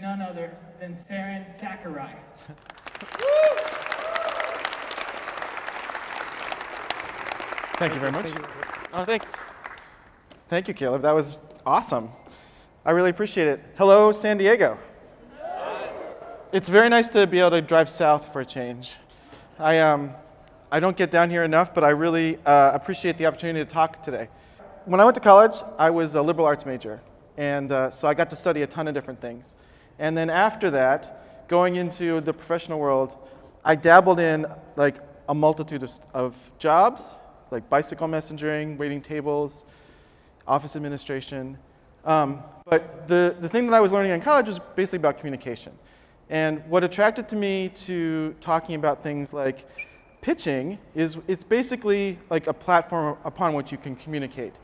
none other than Saren Sakurai. Thank you very much. Oh, thanks. Thank you, Caleb. That was awesome. I really appreciate it. Hello, San Diego. It's very nice to be able to drive south for a change. I don't get down here enough, but I really appreciate the opportunity to talk today. When I went to college, I was a liberal arts major, and so I got to study a ton of different things. And then after that, going into the professional world, I dabbled in like a multitude of jobs, like bicycle messengering, waiting tables, office administration. But the thing that I was learning in college was basically about communication. And what attracted to me to talking about things like pitching is it's basically like a platform upon which you can communicate.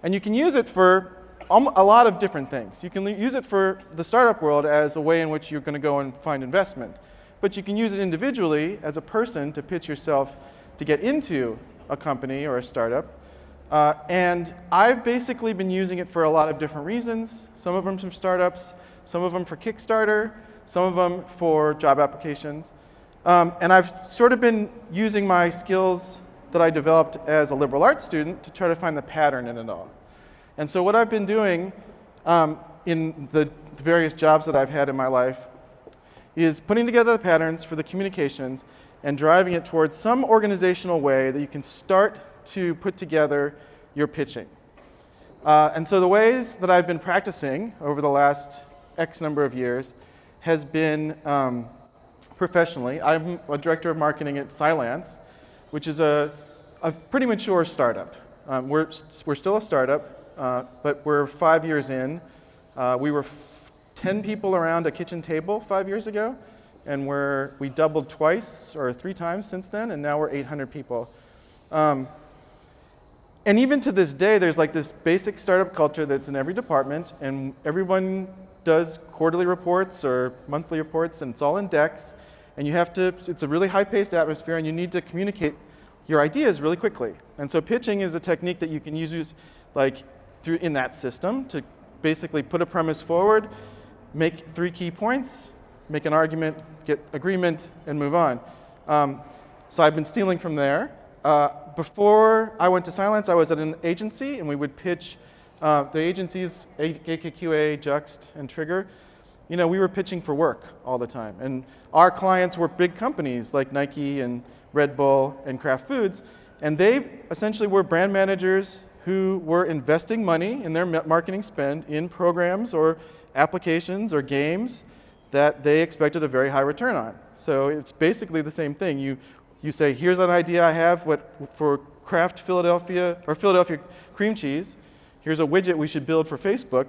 And you can use it for a lot of different things. You can use it for the startup world as a way in which you're going to go and find investment. But you can use it individually as a person to pitch yourself to get into a company or a startup. And I've basically been using it for a lot of different reasons. Some of them from startups, some of them for Kickstarter, some of them for job applications. And I've sort of been using my skills that I developed as a liberal arts student to try to find the pattern in it all. And so what I've been doing in the various jobs that I've had in my life is putting together the patterns for the communications and driving it towards some organizational way that you can start to put together your pitching. And so the ways that I've been practicing over the last X number of years has been professionally. I'm a director of marketing at Cylance, which is a pretty mature startup. We're still a startup, but we're 5 years in. We were 10 people around a kitchen table 5 years ago, and we doubled twice or 3 times since then, and now we're 800 people. And even to this day, there's like this basic startup culture that's in every department, and everyone does quarterly reports or monthly reports, and it's all in decks, and you have to, it's a really high-paced atmosphere, and you need to communicate your ideas really quickly. And so pitching is a technique that you can use like in that system to basically put a premise forward, make 3 key points, make an argument, get agreement, and move on. So I've been stealing from there. Before I went to Cylance, I was at an agency, and we would pitch the agencies, AKQA, Juxt, and Trigger. You know, we were pitching for work all the time. And our clients were big companies like Nike and Red Bull and Kraft Foods. And they essentially were brand managers who were investing money in their marketing spend in programs or applications or games that they expected a very high return on. So it's basically the same thing. You say, here's an idea I have for Kraft Philadelphia, or Philadelphia cream cheese. Here's a widget we should build for Facebook.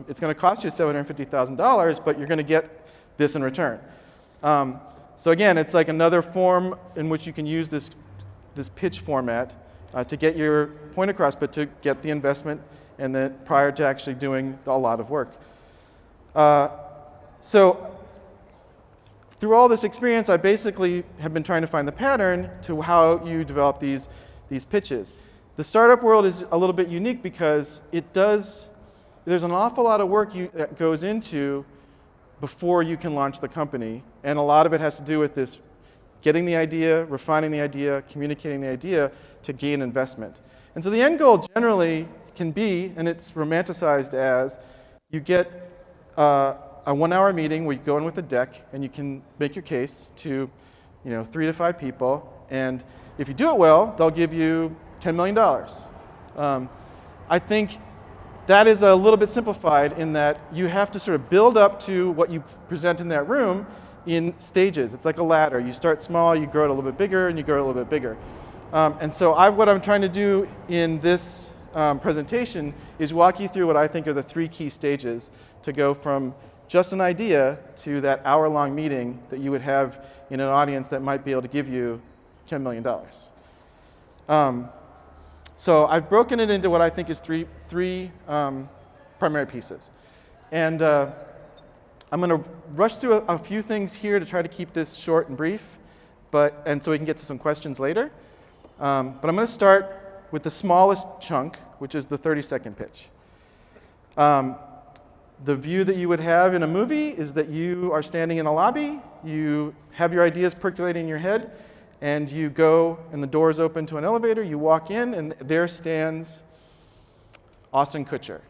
It's going to cost you $750,000, but you're going to get this in return. So again, it's like another form in which you can use this pitch format to get your point across, but to get the investment and then prior to actually doing a lot of work. So through all this experience, I basically have been trying to find the pattern to how you develop these pitches. The startup world is a little bit unique because there's an awful lot of work that goes into before you can launch the company, and a lot of it has to do with this getting the idea, refining the idea, communicating the idea to gain investment. And so the end goal generally can be, and it's romanticized as, you get a 1-hour meeting where you go in with a deck and you can make your case to 3 to 5 people, and if you do it well, they'll give you $10 million. I think that is a little bit simplified in that you have to sort of build up to what you present in that room in stages. It's like a ladder. You start small, you grow it a little bit bigger, and you grow it a little bit bigger. And so what I'm trying to do in this presentation is walk you through what I think are the 3 key stages to go from just an idea to that hour-long meeting that you would have in an audience that might be able to give you $10 million. So I've broken it into what I think is three primary pieces. And I'm going to rush through a few things here to try to keep this short and brief, and so we can get to some questions later. But I'm going to start with the smallest chunk, which is the 30-second pitch. The view that you would have in a movie is that you are standing in a lobby, you have your ideas percolating in your head, and you go, and the doors open to an elevator, you walk in, and there stands Austin Kutcher,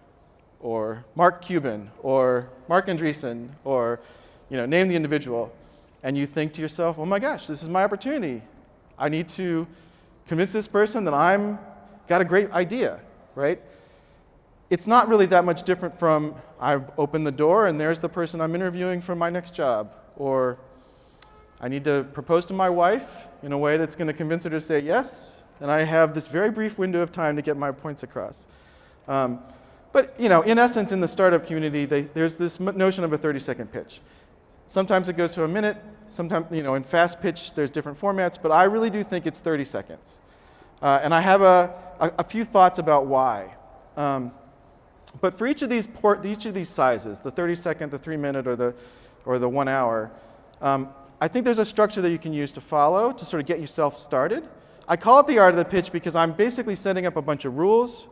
or Mark Cuban, or Mark Andreessen, or name the individual. And you think to yourself, oh my gosh, this is my opportunity. I need to convince this person that I'm got a great idea, right? It's not really that much different from I've opened the door and there's the person I'm interviewing for my next job. Or I need to propose to my wife in a way that's going to convince her to say yes, and I have this very brief window of time to get my points across. But in essence, in the startup community, there's this notion of a 30-second pitch. Sometimes it goes to a minute. Sometimes, in fast pitch, there's different formats. But I really do think it's 30 seconds. And I have a few thoughts about why. But for each of these sizes, the 30-second, the 3-minute, or the 1 hour, I think there's a structure that you can use to follow to sort of get yourself started. I call it the art of the pitch because I'm basically setting up a bunch of rules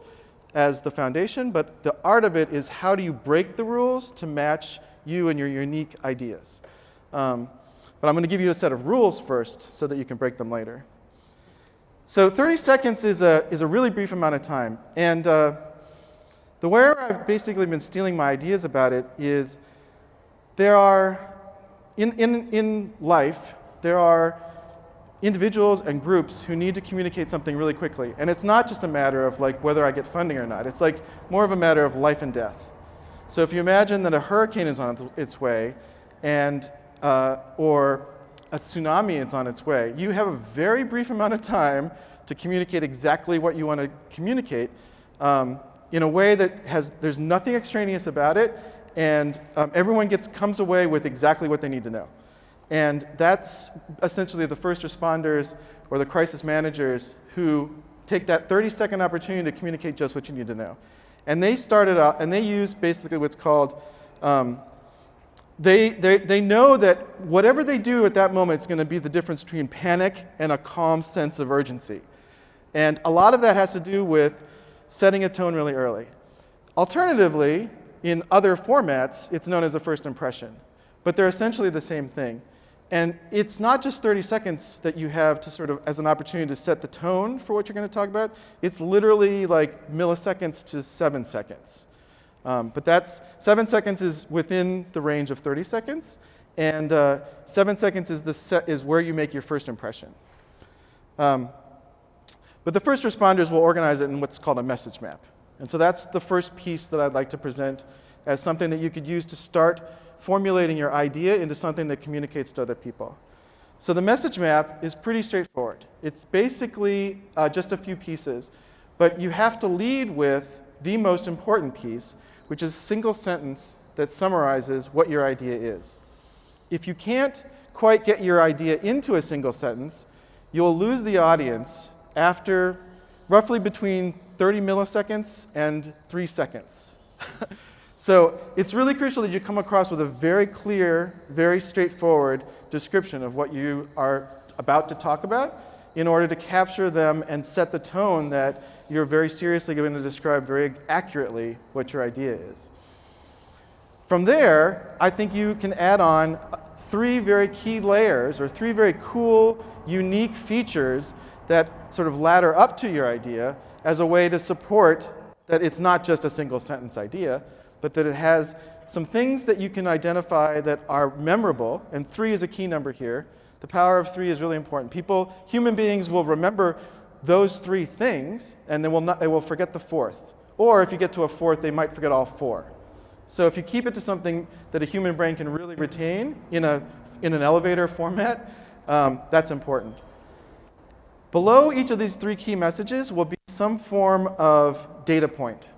as the foundation, but the art of it is how do you break the rules to match you and your unique ideas. But I'm going to give you a set of rules first so that you can break them later. So 30 seconds is a really brief amount of time. And the way I've basically been stealing my ideas about it is there are, in life, there are individuals and groups who need to communicate something really quickly. And it's not just a matter of whether I get funding or not. It's more of a matter of life and death. So if you imagine that a hurricane is on its way and or a tsunami is on its way, you have a very brief amount of time to communicate exactly what you want to communicate in a way that there's nothing extraneous about it, and everyone comes away with exactly what they need to know. And that's essentially the first responders or the crisis managers who take that 30-second opportunity to communicate just what you need to know. And they started out, and they use basically what's called, they know that whatever they do at that moment is going to be the difference between panic and a calm sense of urgency. And a lot of that has to do with setting a tone really early. Alternatively, in other formats, it's known as a first impression. But they're essentially the same thing. And it's not just 30 seconds that you have to sort of as an opportunity to set the tone for what you're going to talk about. It's literally like milliseconds to 7 seconds. But 7 seconds is within the range of 30 seconds. And 7 seconds is where you make your first impression. But the first responders will organize it in what's called a message map. And so that's the first piece that I'd like to present as something that you could use to start formulating your idea into something that communicates to other people. So the message map is pretty straightforward. It's basically just a few pieces, but you have to lead with the most important piece, which is a single sentence that summarizes what your idea is. If you can't quite get your idea into a single sentence, you'll lose the audience after roughly between 30 milliseconds and 3 seconds. So it's really crucial that you come across with a very clear, very straightforward description of what you are about to talk about in order to capture them and set the tone that you're very seriously going to describe very accurately what your idea is. From there, I think you can add on 3 very key layers or 3 very cool, unique features that sort of ladder up to your idea as a way to support that it's not just a single sentence idea, but that it has some things that you can identify that are memorable, and 3 is a key number here. The power of 3 is really important. Human beings will remember those 3 things, and they will forget the 4th. Or if you get to a 4th, they might forget all 4. So if you keep it to something that a human brain can really retain in an elevator format, that's important. Below each of these 3 key messages will be some form of data point.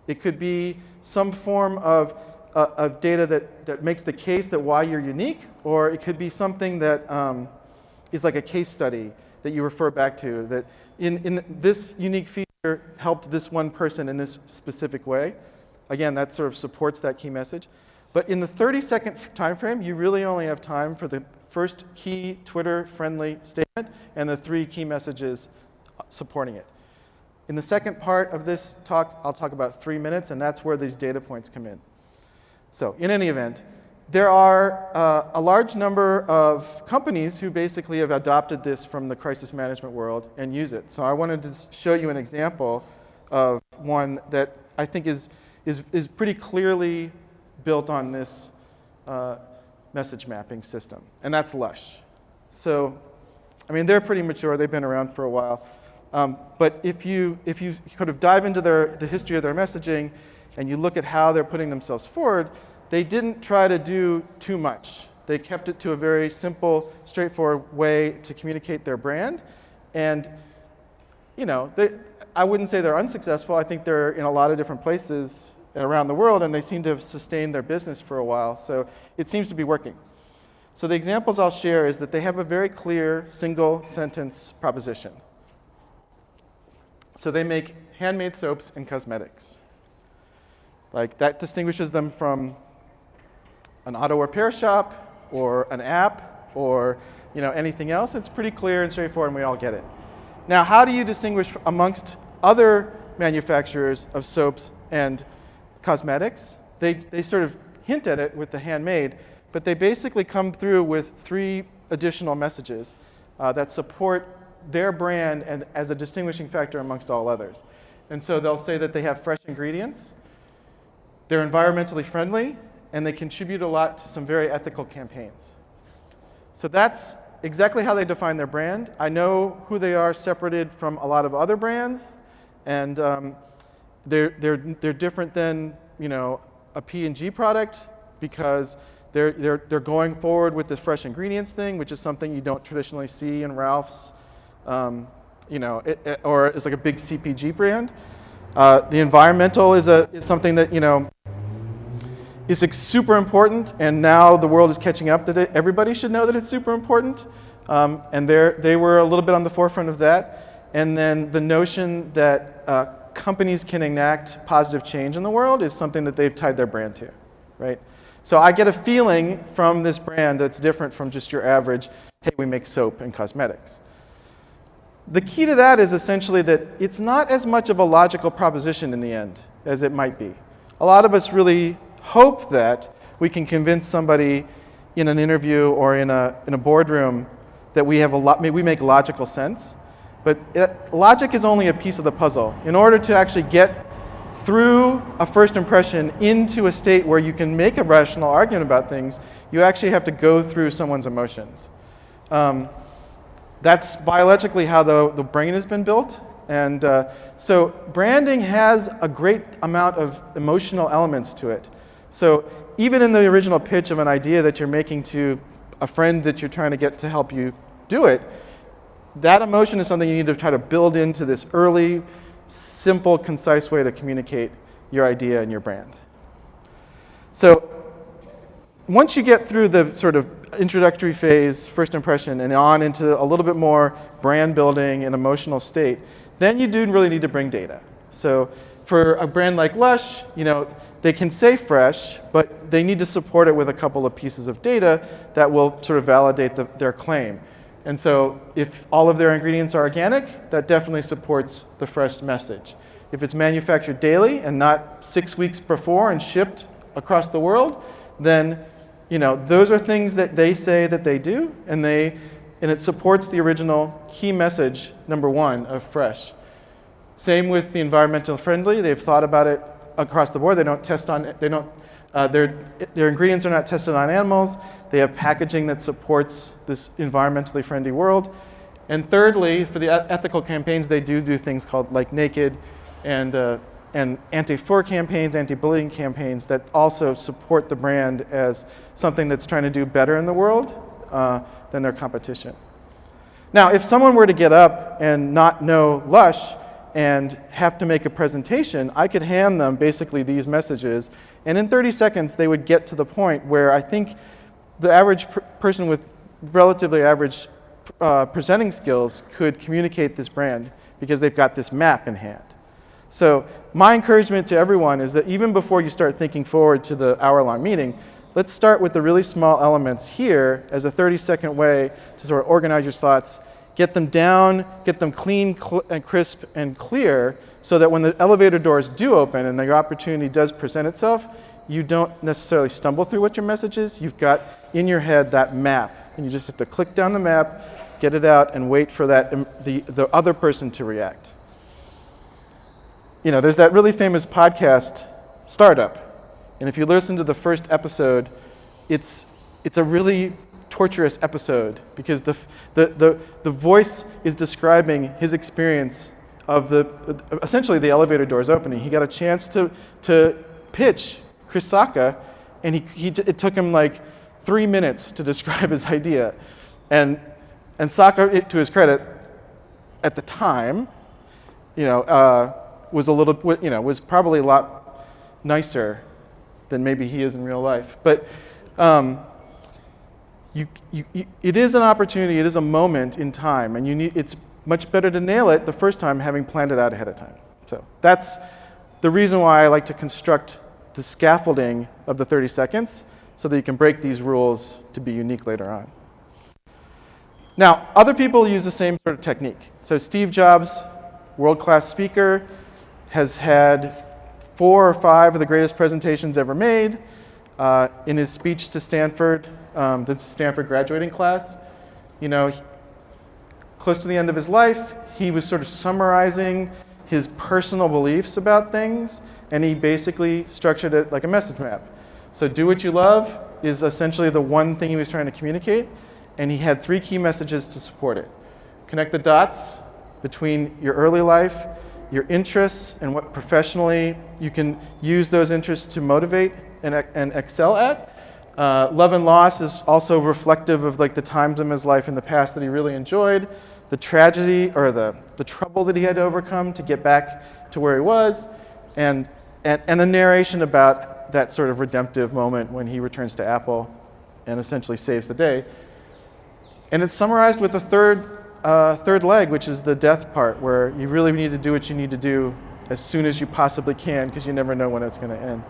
It could be some form of data that makes the case that why you're unique, or it could be something that is like a case study that you refer back to, that in this unique feature helped this one person in this specific way. Again, that sort of supports that key message. But in the 30-second time frame, you really only have time for the first key Twitter-friendly statement and the 3 key messages supporting it. In the second part of this talk, I'll talk about 3 minutes, and that's where these data points come in. So in any event, there are a large number of companies who basically have adopted this from the crisis management world and use it. So I wanted to show you an example of one that I think is pretty clearly built on this message mapping system, and that's Lush. So, I mean, they're pretty mature. They've been around for a while. But if you kind of dive into the history of their messaging and you look at how they're putting themselves forward, they didn't try to do too much. They kept it to a very simple, straightforward way to communicate their brand. And, you know, I wouldn't say they're unsuccessful. I think they're in a lot of different places around the world, and they seem to have sustained their business for a while. So it seems to be working. So the examples I'll share is that they have a very clear single sentence proposition. So they make handmade soaps and cosmetics. Like, that distinguishes them from an auto repair shop or an app or, you know, anything else. It's pretty clear and straightforward, and we all get it. Now, how do you distinguish amongst other manufacturers of soaps and cosmetics? They sort of hint at it with the handmade, but they basically come through with 3 additional messages that support their brand and as a distinguishing factor amongst all others. And so they'll say that they have fresh ingredients, they're environmentally friendly, and they contribute a lot to some very ethical campaigns. So that's exactly how they define their brand. I know who they are separated from a lot of other brands, and they're different than, you know, a P&G product because they're going forward with the fresh ingredients thing, which is something you don't traditionally see in Ralph's, you know, or it's like a big CPG brand. The environmental is something that, you know, is super important, and now the world is catching up to it. Everybody should know that it's super important, and they were a little bit on the forefront of that. And then the notion that companies can enact positive change in the world is something that they've tied their brand to, right? So I get a feeling from this brand that's different from just your average, hey, we make soap and cosmetics. The key to that is essentially that it's not as much of a logical proposition in the end as it might be. A lot of us really hope that we can convince somebody in an interview or in a boardroom that we make logical sense. But logic is only a piece of the puzzle. In order to actually get through a first impression into a state where you can make a rational argument about things, you actually have to go through someone's emotions. That's biologically how the brain has been built. And so branding has a great amount of emotional elements to it. So even in the original pitch of an idea that you're making to a friend that you're trying to get to help you do it, that emotion is something you need to try to build into this early, simple, concise way to communicate your idea and your brand. So once you get through the sort of introductory phase, first impression, and on into a little bit more brand building and emotional state, then you do really need to bring data. So for a brand like Lush, you know, they can say fresh, but they need to support it with a couple of pieces of data that will sort of validate their claim. And so if all of their ingredients are organic, that definitely supports the fresh message. If it's manufactured daily and not 6 weeks before and shipped across the world, then, you know, those are things that they say that they do, and it supports the original key message, number 1, of fresh. Same with the environmental friendly. They've thought about it across the board. They don't test on, their ingredients are not tested on animals. They have packaging that supports this environmentally friendly world. And thirdly, for the ethical campaigns, they do things called like Naked and anti-fur campaigns, anti-bullying campaigns that also support the brand as something that's trying to do better in the world than their competition. Now, if someone were to get up and not know Lush and have to make a presentation, I could hand them basically these messages, and in 30 seconds they would get to the point where I think the average person with relatively average presenting skills could communicate this brand because they've got this map in hand. So my encouragement to everyone is that even before you start thinking forward to the hour-long meeting, let's start with the really small elements here as a 30-second way to sort of organize your thoughts, get them down, get them clean and crisp and clear so that when the elevator doors do open and the opportunity does present itself, you don't necessarily stumble through what your message is. You've got in your head that map, and you just have to click down the map, get it out, and wait for that the other person to react. There's that really famous podcast, Startup, and if you listen to the first episode, it's a really torturous episode because the voice is describing his experience of essentially the elevator doors opening. He got a chance to pitch Chris Sacca, and it took him like 3 minutes to describe his idea. And Sacca, to his credit, at the time, was probably a lot nicer than maybe he is in real life. But it is an opportunity, it is a moment in time, and it's much better to nail it the first time having planned it out ahead of time. So that's the reason why I like to construct the scaffolding of the 30 seconds so that you can break these rules to be unique later on. Now, other people use the same sort of technique. So Steve Jobs, world-class speaker, has had 4 or 5 of the greatest presentations ever made. In his speech to Stanford, the Stanford graduating class, close to the end of his life, he was sort of summarizing his personal beliefs about things, and he basically structured it like a message map. So do what you love is essentially the one thing he was trying to communicate, and he had 3 key messages to support it. Connect the dots between your early life, your interests, and what professionally you can use those interests to motivate and excel at. Love and loss is also reflective of like the times in his life in the past that he really enjoyed, the tragedy or the trouble that he had to overcome to get back to where he was, and a narration about that sort of redemptive moment when he returns to Apple and essentially saves the day. And it's summarized with the third leg, which is the death part, where you really need to do what you need to do as soon as you possibly can, because you never know when it's going to end.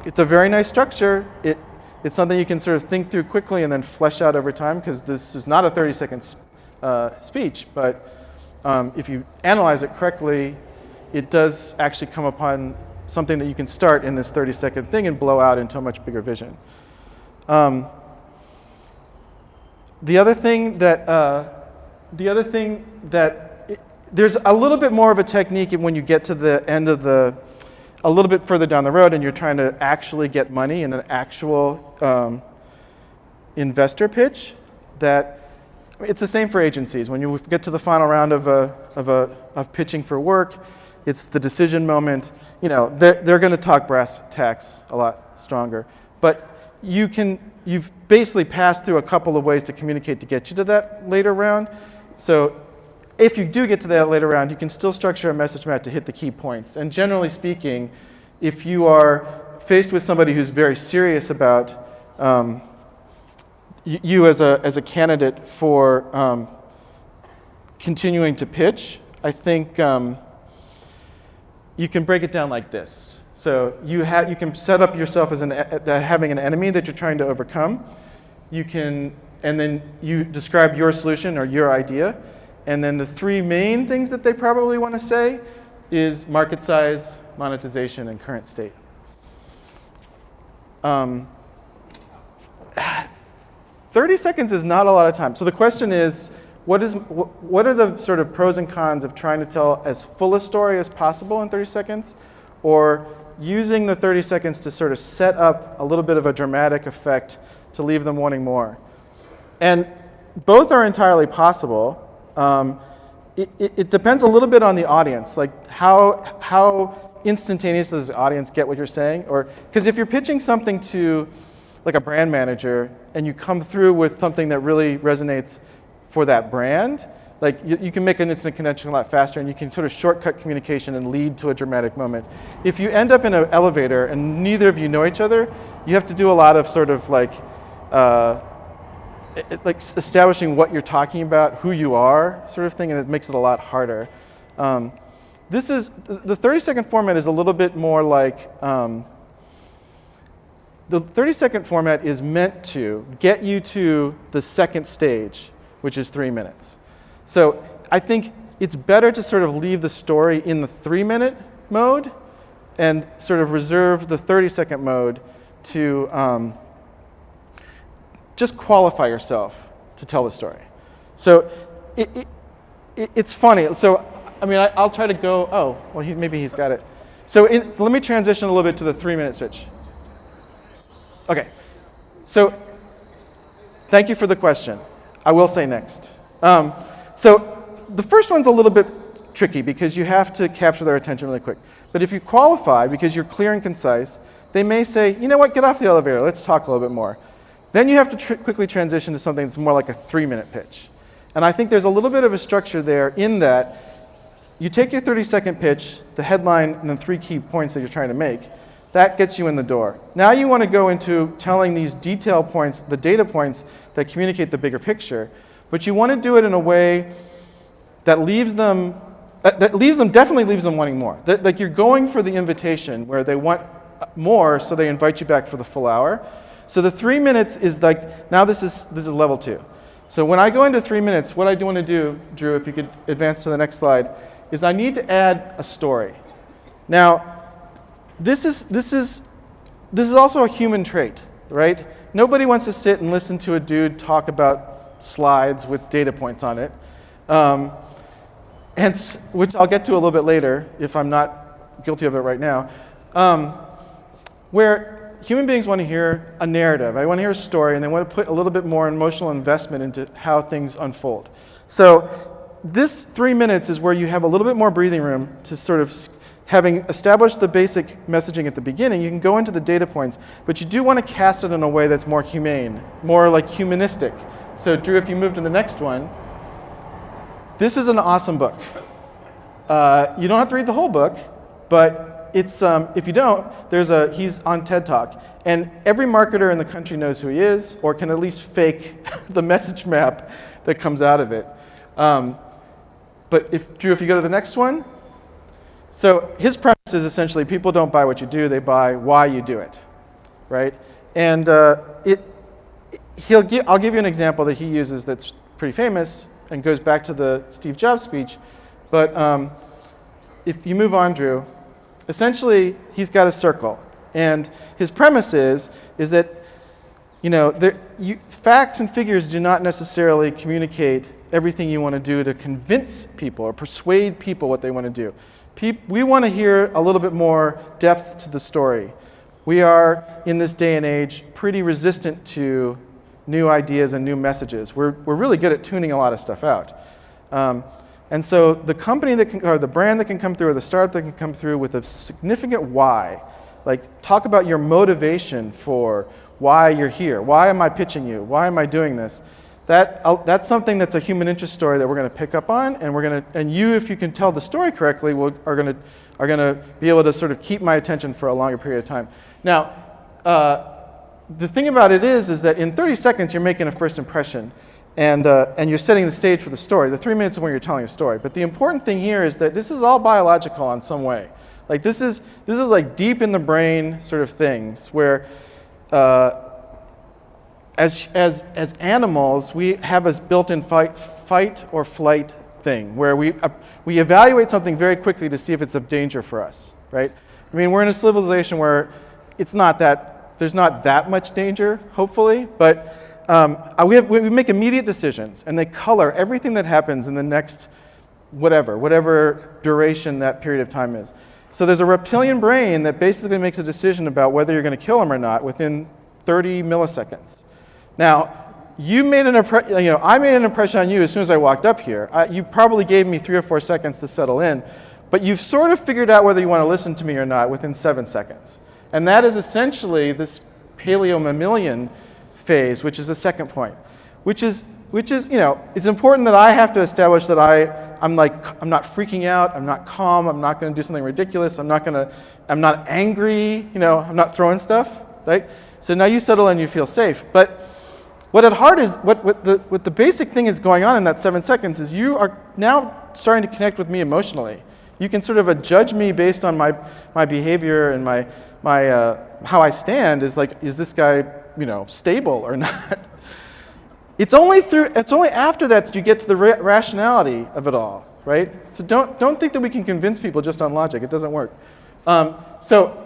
It's a very nice structure. It's something you can sort of think through quickly and then flesh out over time, because this is not a 30-second speech, but if you analyze it correctly, it does actually come upon something that you can start in this 30-second thing and blow out into a much bigger vision. The other thing that there's a little bit more of a technique when you get to the end of a little bit further down the road and you're trying to actually get money in an actual investor pitch. That it's the same for agencies. When you get to the final round of pitching for work, it's the decision moment. They're going to talk brass tacks a lot stronger, but you've basically passed through a couple of ways to communicate to get you to that later round. So if you do get to that later round, you can still structure a message map to hit the key points. And generally speaking, if you are faced with somebody who's very serious about you as a candidate for continuing to pitch, I think you can break it down like this. So you can set up yourself as having an enemy that you're trying to overcome. And then you describe your solution or your idea. And then the 3 main things that they probably want to say is market size, monetization, and current state. 30 seconds is not a lot of time. So the question is, what are the sort of pros and cons of trying to tell as full a story as possible in 30 seconds, or using the 30 seconds to sort of set up a little bit of a dramatic effect to leave them wanting more? And both are entirely possible. It depends a little bit on the audience, like how instantaneous does the audience get what you're saying? Or because if you're pitching something to like a brand manager and you come through with something that really resonates for that brand, like you can make an instant connection a lot faster, and you can sort of shortcut communication and lead to a dramatic moment. If you end up in an elevator and neither of you know each other, you have to do a lot of sort of like establishing what you're talking about, who you are, sort of thing, and it makes it a lot harder. The 30-second format is a little bit more like, the 30-second format is meant to get you to the second stage, which is 3 minutes. So I think it's better to sort of leave the story in the 3-minute mode and sort of reserve the 30-second mode to just qualify yourself to tell the story. So it's funny. So I mean, I'll try to go, oh, well, maybe he's got it. So let me transition a little bit to the 3-minute pitch. Okay. So thank you for the question. I will say next. So the first one's a little bit tricky because you have to capture their attention really quick. But if you qualify because you're clear and concise, they may say, you know what, get off the elevator, let's talk a little bit more. Then you have to quickly transition to something that's more like a 3-minute pitch. And I think there's a little bit of a structure there in that you take your 30-second pitch, the headline, and the 3 key points that you're trying to make. That gets you in the door. Now you want to go into telling these detail points, the data points that communicate the bigger picture. But you want to do it in a way that definitely leaves them wanting more. Like you're going for the invitation where they want more, so they invite you back for the full hour. So the 3 minutes is like, now this is level 2. So when I go into 3 minutes, what I do want to do, Drew, if you could advance to the next slide, is I need to add a story. Now, this is also a human trait, right? Nobody wants to sit and listen to a dude talk about slides with data points on it, which I'll get to a little bit later if I'm not guilty of it right now, where human beings want to hear a narrative. I want to hear a story, and they want to put a little bit more emotional investment into how things unfold. So this 3 minutes is where you have a little bit more breathing room to sort of, having established the basic messaging at the beginning, you can go into the data points, but you do want to cast it in a way that's more humane, more like humanistic. So Drew, if you move to the next one, this is an awesome book. You don't have to read the whole book, but it's, if you don't, he's on TED Talk, and every marketer in the country knows who he is, or can at least fake the message map that comes out of it. But Drew, if you go to the next one, so his premise is essentially people don't buy what you do, they buy why you do it, right? And I'll give you an example that he uses that's pretty famous and goes back to the Steve Jobs speech. But if you move on, Drew, essentially he's got a circle, and his premise is that facts and figures do not necessarily communicate everything you want to do to convince people or persuade people what they want to do. We want to hear a little bit more depth to the story. We are, in this day and age, pretty resistant to new ideas and new messages. We're really good at tuning a lot of stuff out. And so the company or the brand that can come through, or the startup that can come through with a significant why, like talk about your motivation for why you're here. Why am I pitching you? Why am I doing this? That's something that's a human interest story that we're going to pick up on, and you, if you can tell the story correctly, are going to be able to sort of keep my attention for a longer period of time. Now, the thing about it is that in 30 seconds you're making a first impression, and you're setting the stage for the story. The 3 minutes is when you're telling a story. But the important thing here is that this is all biological in some way. Like this is like deep in the brain sort of things where. As animals, we have a built-in fight or flight thing where we evaluate something very quickly to see if it's of danger for us, right? I mean, we're in a civilization where there's not that much danger, hopefully, but we make immediate decisions, and they color everything that happens in the next whatever duration that period of time is. So there's a reptilian brain that basically makes a decision about whether you're going to kill them or not within 30 milliseconds. Now, I made an impression on you as soon as I walked up here. You probably gave me 3 or 4 seconds to settle in, but you've sort of figured out whether you want to listen to me or not within 7 seconds. And that is essentially this paleo-mammalian phase, which is the second point, which is it's important that I have to establish that I'm not freaking out, I'm not calm, I'm not going to do something ridiculous, I'm not angry, I'm not throwing stuff, right? So now you settle in, you feel safe. But what at heart is, what the basic thing is going on in that 7 seconds is you are now starting to connect with me emotionally. You can sort of judge me based on my behavior and my how I stand is this guy stable or not? It's only after that you get to the rationality of it all, right? So don't think that we can convince people just on logic. It doesn't work. So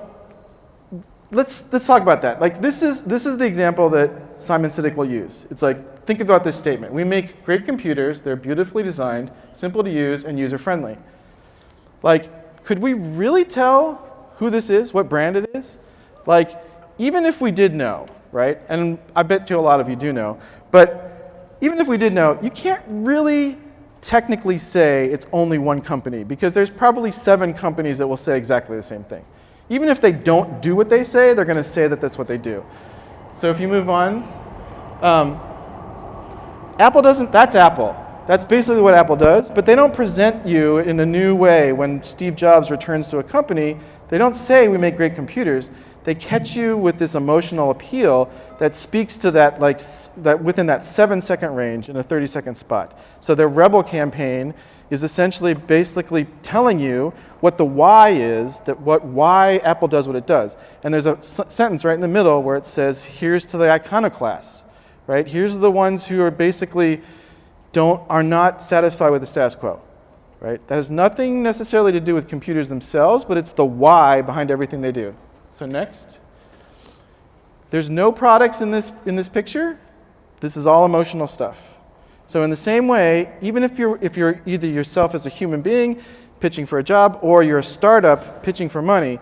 let's talk about that. Like this is the example that Simon Sinek will use. It's like, think about this statement. We make great computers. They're beautifully designed, simple to use, and user-friendly. Like, could we really tell who this is, what brand it is? Like, even if we did know, right? And I bet you a lot of you do know. But even if we did know, you can't really technically say it's only one company, because there's probably 7 companies that will say exactly the same thing. Even if they don't do what they say, they're going to say that that's what they do. So if you move on, Apple doesn't, that's Apple. That's basically what Apple does, but they don't present you in a new way. When Steve Jobs returns to a company, they don't say we make great computers. They catch you with this emotional appeal that speaks to that, like, that within that 7-second range in a 30-second spot. So their Rebel campaign is essentially basically telling you what the why is, why Apple does what it does. And there's a sentence right in the middle where it says, here's to the iconoclasts, right? Here's the ones who are basically are not satisfied with the status quo, right? That has nothing necessarily to do with computers themselves, but it's the why behind everything they do. So next. There's no products in this picture. This is all emotional stuff. So in the same way, even if you're either yourself as a human being pitching for a job or you're a startup pitching for money,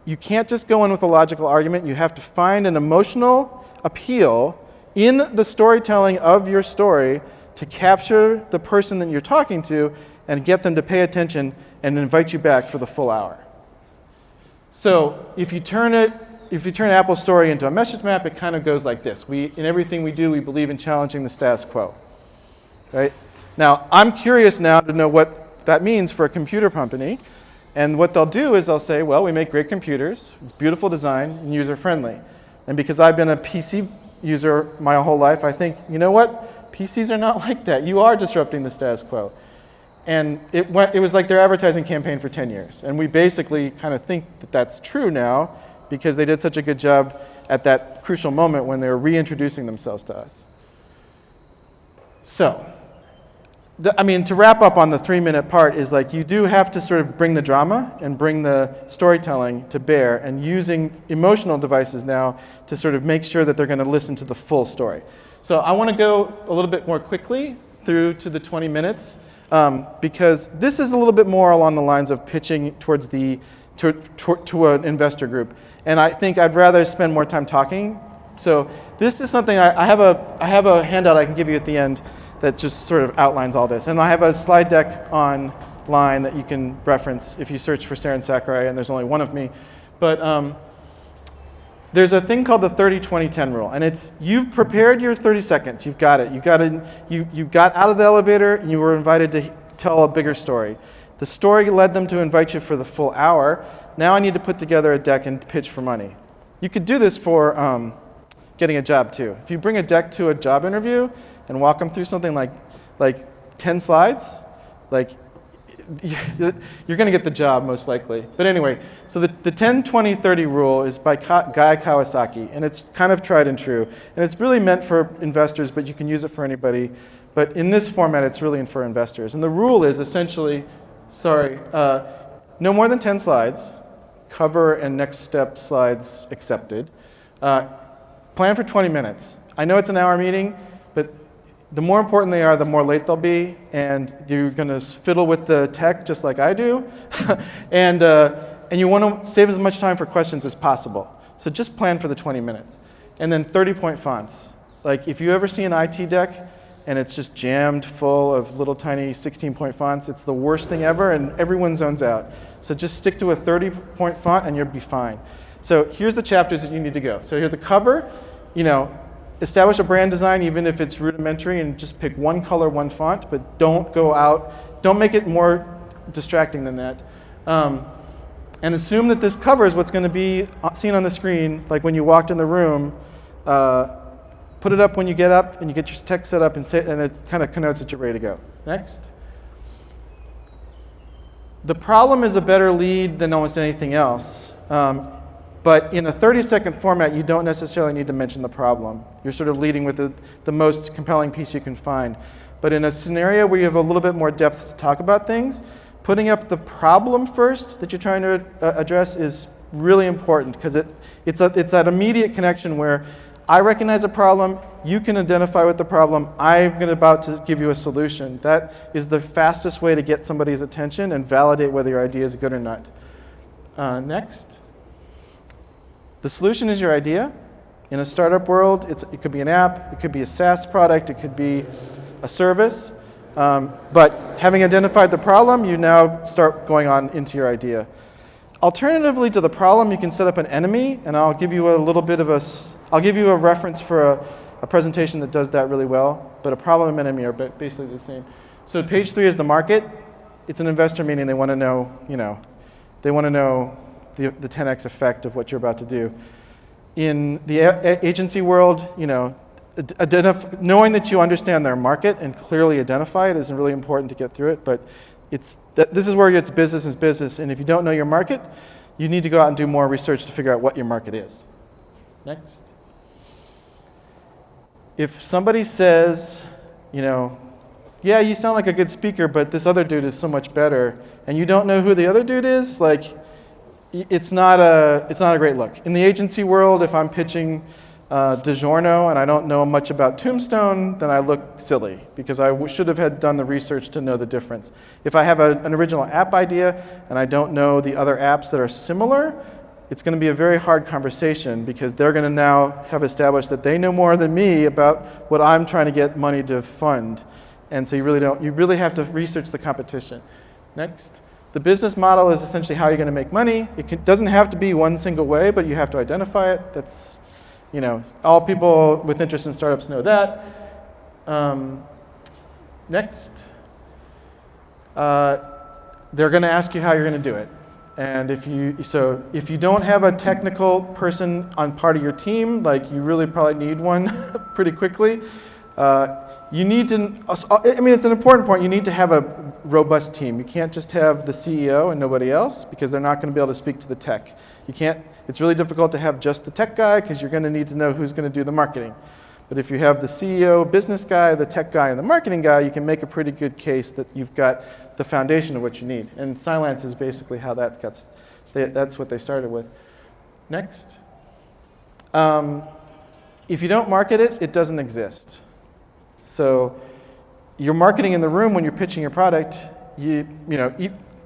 you can't just go in with a logical argument. You have to find an emotional appeal in the storytelling of your story to capture the person that you're talking to and get them to pay attention and invite you back for the full hour. So if you turn Apple's story into a message map, it kind of goes like this. In everything we do, we believe in challenging the status quo. Right? Now, I'm curious now to know what that means for a computer company. And what they'll do is they'll say, well, we make great computers, it's beautiful design, and user-friendly. And because I've been a PC user my whole life, I think, you know what? PCs are not like that. You are disrupting the status quo. And it was like their advertising campaign for 10 years. And we basically kind of think that that's true now because they did such a good job at that crucial moment when they were reintroducing themselves to us. So, to wrap up on the 3-minute part is like you do have to sort of bring the drama and bring the storytelling to bear and using emotional devices now to sort of make sure that they're going to listen to the full story. So I want to go a little bit more quickly through to the 20 minutes because this is a little bit more along the lines of pitching towards to an investor group. And I think I'd rather spend more time talking. So this is something I have a handout I can give you at the end that just sort of outlines all this. And I have a slide deck online that you can reference if you search for Saren Sakurai, and there's only one of me. But there's a thing called the 30-20-10 rule, and it's you've prepared your 30 seconds. You've got it. You got out of the elevator, and you were invited to tell a bigger story. The story led them to invite you for the full hour. Now I need to put together a deck and pitch for money. You could do this for getting a job too. If you bring a deck to a job interview and walk them through something like 10 slides, like you're going to get the job most likely. But anyway, so the 10-20-30 rule is by Guy Kawasaki, and it's kind of tried and true. And it's really meant for investors, but you can use it for anybody. But in this format, it's really for investors. And the rule is essentially, no more than 10 slides, cover and next step slides accepted. Plan for 20 minutes. I know it's an hour meeting, but the more important they are, the more late they'll be, and you're going to fiddle with the tech just like I do, and you want to save as much time for questions as possible. So just plan for the 20 minutes. And then 30-point fonts. Like if you ever see an IT deck and it's just jammed full of little tiny 16-point fonts, it's the worst thing ever, and everyone zones out. So just stick to a 30-point font and you'll be fine. So here's the chapters that you need to go. So here's the cover, establish a brand design even if it's rudimentary and just pick one color, one font, but don't go out, don't make it more distracting than that. And assume that this covers what's going to be seen on the screen, like when you walked in the room. Put it up when you get up and you get your text set up and it kind of connotes that you're ready to go. Next. The problem is a better lead than almost anything else. But in a 30-second format, you don't necessarily need to mention the problem. You're sort of leading with the most compelling piece you can find. But in a scenario where you have a little bit more depth to talk about things, putting up the problem first that you're trying to address is really important, because it's that immediate connection where I recognize a problem, you can identify with the problem, I'm about to give you a solution. That is the fastest way to get somebody's attention and validate whether your idea is good or not. Next. The solution is your idea. In a startup world, it could be an app, it could be a SaaS product, it could be a service. But having identified the problem, you now start going on into your idea. Alternatively to the problem, you can set up an enemy, and I'll give you I'll give you a reference for a presentation that does that really well, but a problem and enemy are basically the same. So page 3 is the market. It's an investor meeting. They want to know, they want to know the 10x effect of what you're about to do. In the agency world, knowing that you understand their market and clearly identify it is really important to get through it, but this is where it's business is business, and if you don't know your market, you need to go out and do more research to figure out what your market is. Next. If somebody says, yeah, you sound like a good speaker, but this other dude is so much better, and you don't know who the other dude is, it's not a great look. In the agency world, if I'm pitching DiGiorno and I don't know much about Tombstone, then I look silly because I should have done the research to know the difference. If I have an original app idea and I don't know the other apps that are similar, it's going to be a very hard conversation because they're going to now have established that they know more than me about what I'm trying to get money to fund. And so you really have to research the competition. Next. The business model is essentially how you're going to make money. It doesn't have to be one single way, but you have to identify it. That's, all people with interest in startups know that. Next. They're going to ask you how you're going to do it. And if you don't have a technical person on part of your team, you really probably need one pretty quickly. You need to, it's an important point, you need to have a robust team. You can't just have the CEO and nobody else because they're not going to be able to speak to the tech. It's really difficult to have just the tech guy because you're going to need to know who's going to do the marketing. But if you have the CEO, business guy, the tech guy, and the marketing guy, you can make a pretty good case that you've got the foundation of what you need. And Cylance is basically how that's what they started with. Next. If you don't market it, it doesn't exist. So you're marketing in the room when you're pitching your product.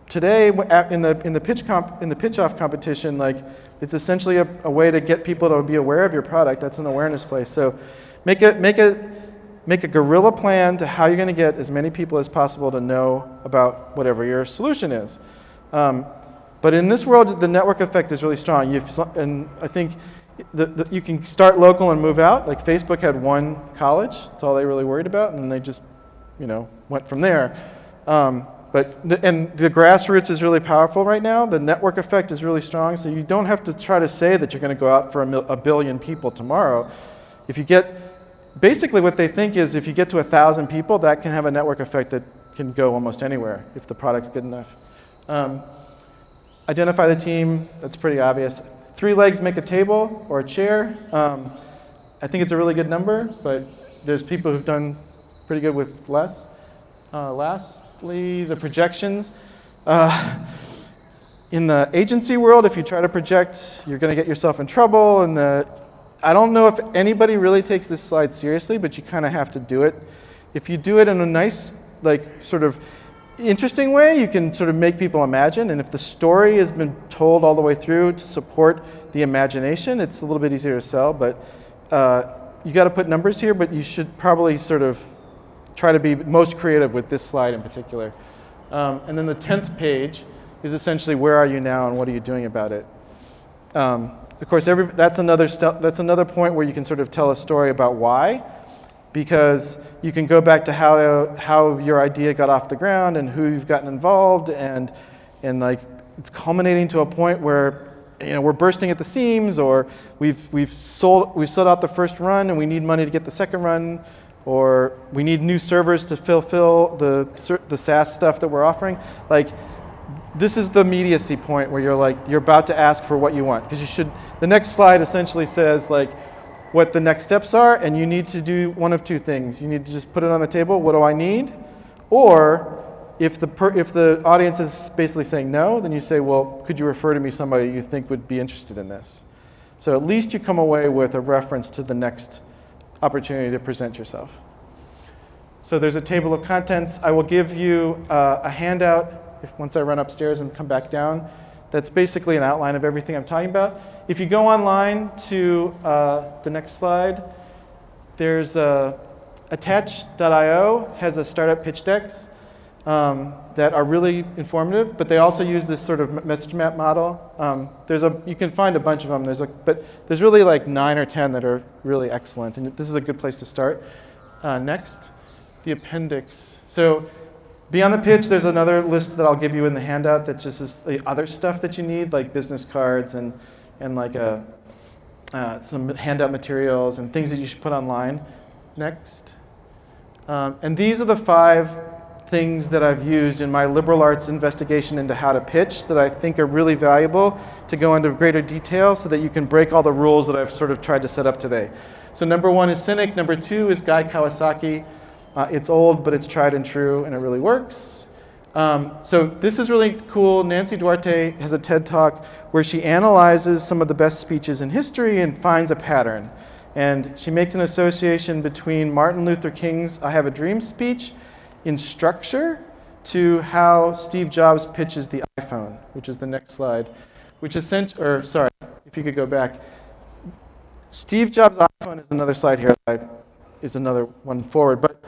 Today in the pitch-off competition, it's essentially a way to get people to be aware of your product. That's an awareness play. So make a guerrilla plan to how you're going to get as many people as possible to know about whatever your solution is. But in this world, the network effect is really strong. And I think you can start local and move out. Like Facebook had one college. That's all they really worried about. And then they just, went from there. But the grassroots is really powerful right now. The network effect is really strong. So you don't have to try to say that you're going to go out for a billion people tomorrow. Basically what they think is if you get to 1,000 people, that can have a network effect that can go almost anywhere if the product's good enough. Identify the team. That's pretty obvious. 3 legs make a table or a chair. I think it's a really good number, but there's people who've done pretty good with less. Lastly, the projections. In the agency world, if you try to project, you're going to get yourself in trouble. I don't know if anybody really takes this slide seriously, but you kind of have to do it. If you do it in a nice, sort of interesting way, you can sort of make people imagine. And if the story has been told all the way through to support the imagination, it's a little bit easier to sell. But you got to put numbers here, but you should probably sort of try to be most creative with this slide in particular. And then the 10th page is essentially where are you now and what are you doing about it. Of course, that's another point where you can sort of tell a story about why, because you can go back to how your idea got off the ground and who you've gotten involved, and it's culminating to a point where we're bursting at the seams, or we've sold out the first run and we need money to get the second run, or we need new servers to fulfill the SaaS stuff that we're offering. This is the immediacy point where you're about to ask for what you want, because the next slide essentially says what the next steps are, and you need to do one of two things. You need to just put it on the table, what do I need? Or if the audience is basically saying no, then you say, well, could you refer to me somebody you think would be interested in this? So at least you come away with a reference to the next opportunity to present yourself. So there's a table of contents. I will give you a handout once I run upstairs and come back down. That's basically an outline of everything I'm talking about. If you go online to the next slide, there's attach.io has a startup pitch decks that are really informative, but they also use this sort of message map model. You can find a bunch of them. But there's really like 9 or 10 that are really excellent, and this is a good place to start. Next, the appendix. So beyond the pitch, there's another list that I'll give you in the handout that just is the other stuff that you need, like business cards and like some handout materials and things that you should put online. Next. And these are the 5 things that I've used in my liberal arts investigation into how to pitch that I think are really valuable to go into greater detail so that you can break all the rules that I've sort of tried to set up today. So number 1 is Cynic. Number 2 is Guy Kawasaki. It's old, but it's tried and true, and it really works. So this is really cool. Nancy Duarte has a TED Talk where she analyzes some of the best speeches in history and finds a pattern. And she makes an association between Martin Luther King's I Have a Dream speech in structure to how Steve Jobs pitches the iPhone, which is the next slide, which sorry, if you could go back. Steve Jobs' iPhone is another slide here, is another one forward, but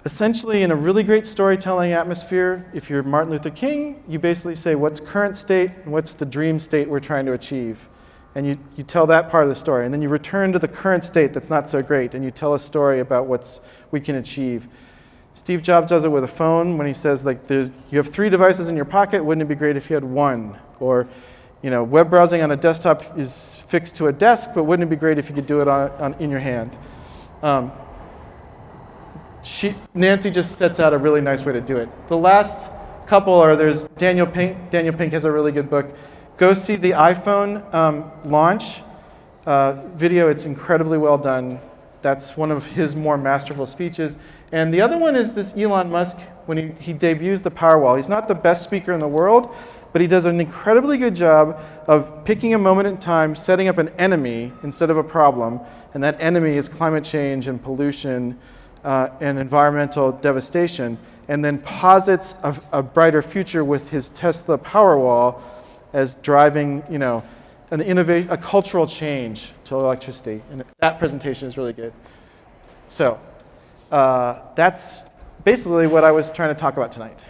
essentially in a really great storytelling atmosphere, if you're Martin Luther King, you basically say what's current state and what's the dream state we're trying to achieve. And you tell that part of the story, and then you return to the current state that's not so great, and you tell a story about what we can achieve. Steve Jobs does it with a phone when he says, like, you have 3 devices in your pocket. Wouldn't it be great if you had 1? Or, web browsing on a desktop is fixed to a desk, but wouldn't it be great if you could do it in your hand? Nancy just sets out a really nice way to do it. The last couple there's Daniel Pink. Daniel Pink has a really good book. Go see the iPhone launch video. It's incredibly well done. That's one of his more masterful speeches. And the other one is this Elon Musk when he debuts the Powerwall. He's not the best speaker in the world, but he does an incredibly good job of picking a moment in time, setting up an enemy instead of a problem. And that enemy is climate change and pollution and environmental devastation. And then posits a brighter future with his Tesla Powerwall as driving, a cultural change to electricity. And that presentation is really good. So that's basically what I was trying to talk about tonight.